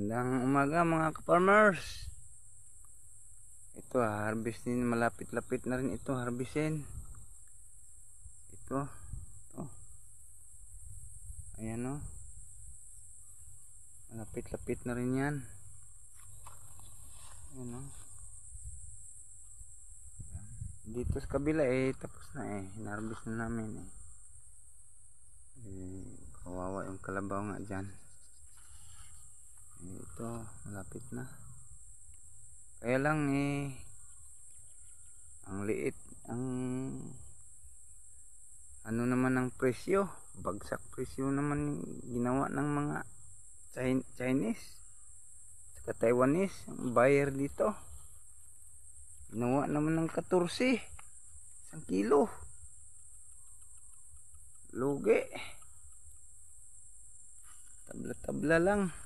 Magandang umaga mga ka-farmers. Ito harvest din, malapit-lapit na rin ito harvestin. Ito. Ayan o. Malapit-lapit na rin yan. Ayan o. Dito sa kabila tapos na hinarvest na namin kawawa yung kalabaw nga dyan. Ito malapit na. Kaya lang ang liit ang ano naman ang presyo, bagsak presyo naman ginawa ng mga Chinese saka Taiwanese ang buyer dito. Ginawa naman ng 14 isang kilo. Lugi. Tabla-tabla lang.